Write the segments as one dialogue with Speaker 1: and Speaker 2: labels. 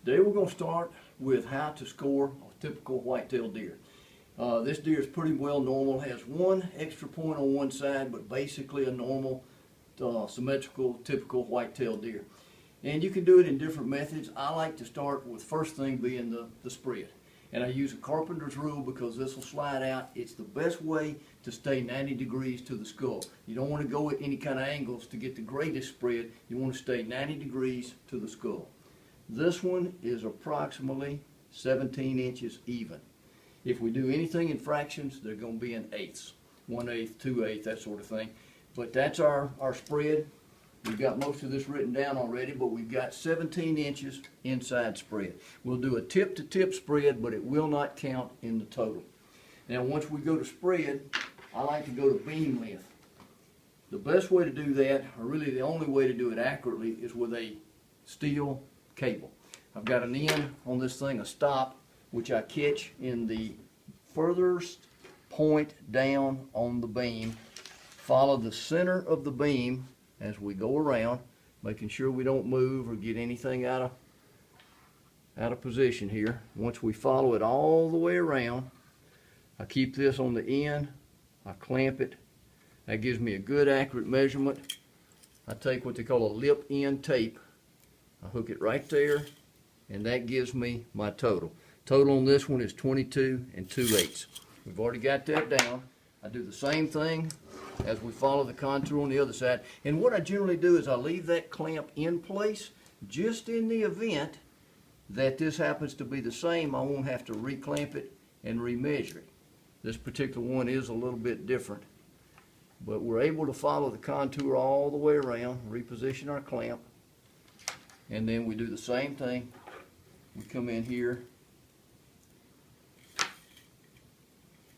Speaker 1: Today we're going to start with how to score a typical whitetail deer. This deer is pretty well normal, has one extra point on one side, but basically a normal, symmetrical, typical whitetail deer. And you can do it in different methods. I like to start with first thing being the spread. And I use a carpenter's rule because this will slide out. It's the best way to stay 90 degrees to the skull. You don't want to go at any kind of angles to get the greatest spread. You want to stay 90 degrees to the skull. This one is approximately 17 inches even. If we do anything in fractions, they're going to be in eighths. 1/8, 2/8, that sort of thing. But that's our spread. We've got most of this written down already, but we've got 17 inches inside spread. We'll do a tip-to-tip spread, but it will not count in the total. Now, once we go to spread, I like to go to beam length. The best way to do that, or really the only way to do it accurately, is with a steel cable. I've got an end on this thing, a stop, which I catch in the furthest point down on the beam. Follow the center of the beam as we go around, making sure we don't move or get anything out of position here. Once we follow it all the way around, I keep this on the end, I clamp it. That gives me a good accurate measurement. I take what they call a lip end tape. I hook it right there, and that gives me my total. Total on this one is 22 2/8. We've already got that down. I do the same thing as we follow the contour on the other side. And what I generally do is I leave that clamp in place just in the event that this happens to be the same. I won't have to reclamp it and remeasure it. This particular one is a little bit different, but we're able to follow the contour all the way around, reposition our clamp, and then we do the same thing. We come in here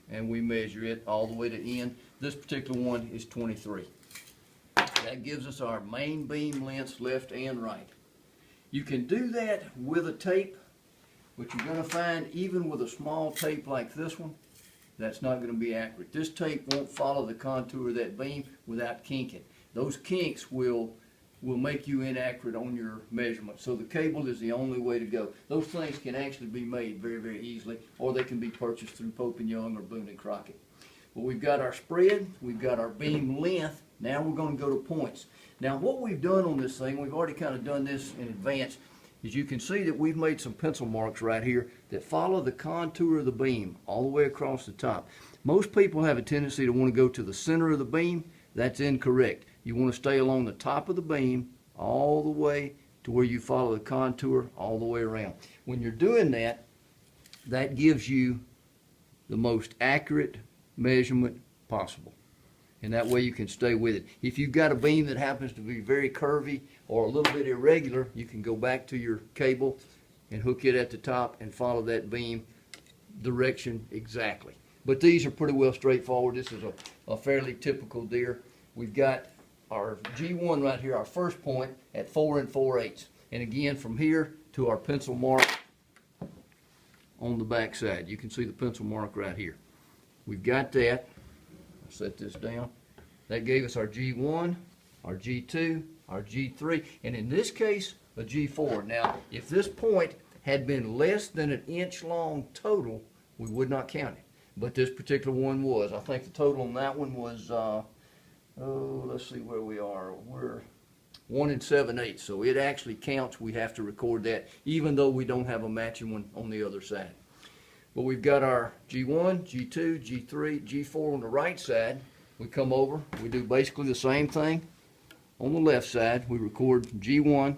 Speaker 1: and we measure it all the way to end. This particular one is 23. That gives us our main beam lengths left and right. You can do that with a tape, but you're going to find even with a small tape like this one, that's not going to be accurate. This tape won't follow the contour of that beam without kinking. Those kinks will make you inaccurate on your measurement. So the cable is the only way to go. Those things can actually be made very, very easily, or they can be purchased through Pope & Young or Boone & Crockett. Well, we've got our spread, we've got our beam length. Now we're going to go to points. Now what we've done on this thing, we've already kind of done this in advance, is you can see that we've made some pencil marks right here that follow the contour of the beam all the way across the top. Most people have a tendency to want to go to the center of the beam. That's incorrect. You want to stay along the top of the beam all the way to where you follow the contour all the way around. When you're doing that, that gives you the most accurate measurement possible. And that way you can stay with it. If you've got a beam that happens to be very curvy or a little bit irregular, you can go back to your cable and hook it at the top and follow that beam direction exactly. But these are pretty well straightforward. This is a fairly typical deer. We've got our G1 right here, our first point at 4 4/8. And again, from here to our pencil mark on the back side. You can see the pencil mark right here. We've got that. I'll set this down. That gave us our G1, our G2, our G3, and in this case, a G4. Now, if this point had been less than an inch long total, we would not count it. But this particular one was. I think the total on that one was, let's see where we are. We're 1 7/8, so it actually counts. We have to record that, even though we don't have a matching one on the other side. But we've got our G1, G2, G3, G4 on the right side. We come over, we do basically the same thing on the left side. We record G1,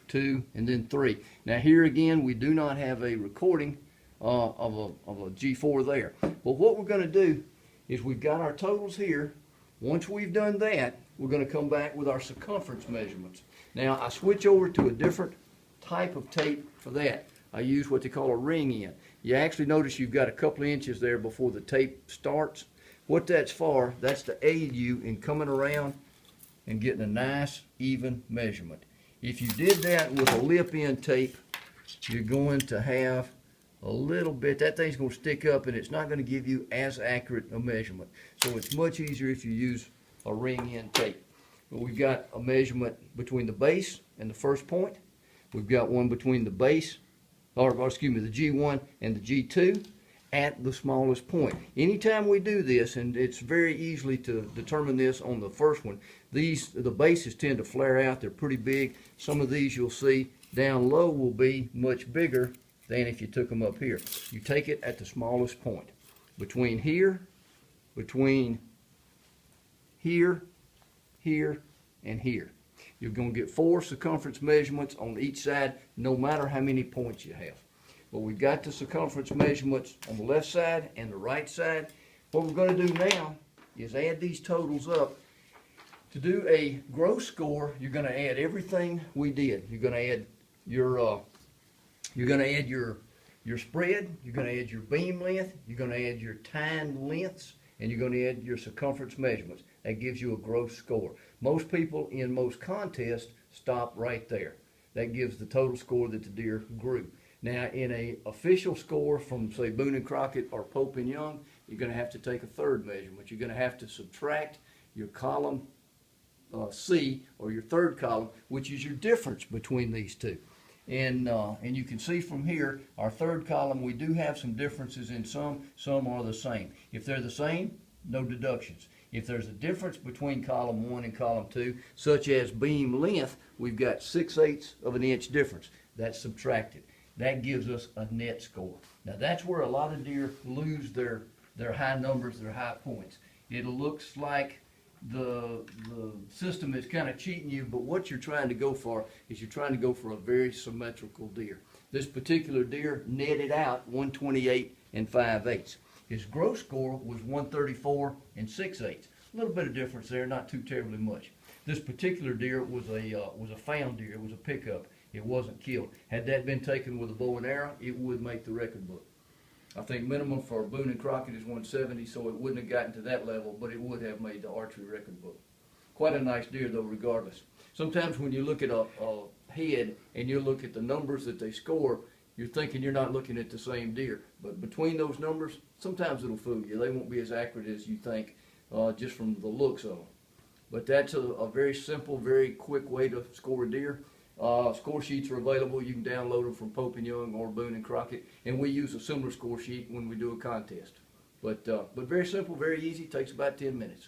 Speaker 1: 2, and then 3. Now here again, we do not have a recording of a G4 there. But what we're going to do is we've got our totals here. Once we've done that, we're going to come back with our circumference measurements. Now I switch over to a different type of tape for that. I use what they call a ring end. You actually notice you've got a couple of inches there before the tape starts. What that's for, that's to aid you in coming around and getting a nice even measurement. If you did that with a lip end tape, you're going to have a little bit, that thing's going to stick up and it's not going to give you as accurate a measurement. So it's much easier if you use a ring end tape. But we've got a measurement between the base and the first point. We've got one between the base or excuse me, the G1 and the G2 at the smallest point. Anytime we do this, and it's very easily to determine this on the first one, the bases tend to flare out. They're pretty big. Some of these you'll see down low will be much bigger than if you took them up here. You take it at the smallest point. Between here, here, and here. You're going to get 4 circumference measurements on each side, no matter how many points you have. But we've got the circumference measurements on the left side and the right side. What we're going to do now is add these totals up. To do a gross score, you're going to add everything we did. You're going to add your your spread, you're going to add your beam length, you're going to add your tine lengths, and you're going to add your circumference measurements. That gives you a gross score. Most people in most contests stop right there. That gives the total score that the deer grew. Now, in a official score from, say, Boone and Crockett or Pope and Young, you're going to have to take a third measurement. You're going to have to subtract your column C, or your third column, which is your difference between these two. And you can see from here, our third column, we do have some differences in some are the same. If they're the same, no deductions. If there's a difference between column 1 and column 2, such as beam length, we've got 6/8 of an inch difference. That's subtracted. That gives us a net score. Now that's where a lot of deer lose their high numbers, their high points. It looks like the system is kind of cheating you, but what you're trying to go for is you're trying to go for a very symmetrical deer. This particular deer netted out 128 5/8. His gross score was 134 6/8. A little bit of difference there, not too terribly much. This particular deer was a found deer. It was a pickup. It wasn't killed. Had that been taken with a bow and arrow, it would make the record book. I think minimum for Boone and Crockett is 170, so it wouldn't have gotten to that level, but it would have made the archery record book. Quite a nice deer, though, regardless. Sometimes when you look at a head and you look at the numbers that they score, you're thinking you're not looking at the same deer. But between those numbers, sometimes it'll fool you. They won't be as accurate as you think just from the looks of them. But that's a very simple, very quick way to score a deer. Score sheets are available. You can download them from Pope and Young or Boone and Crockett, and we use a similar score sheet when we do a contest. But very simple, very easy. Takes about 10 minutes.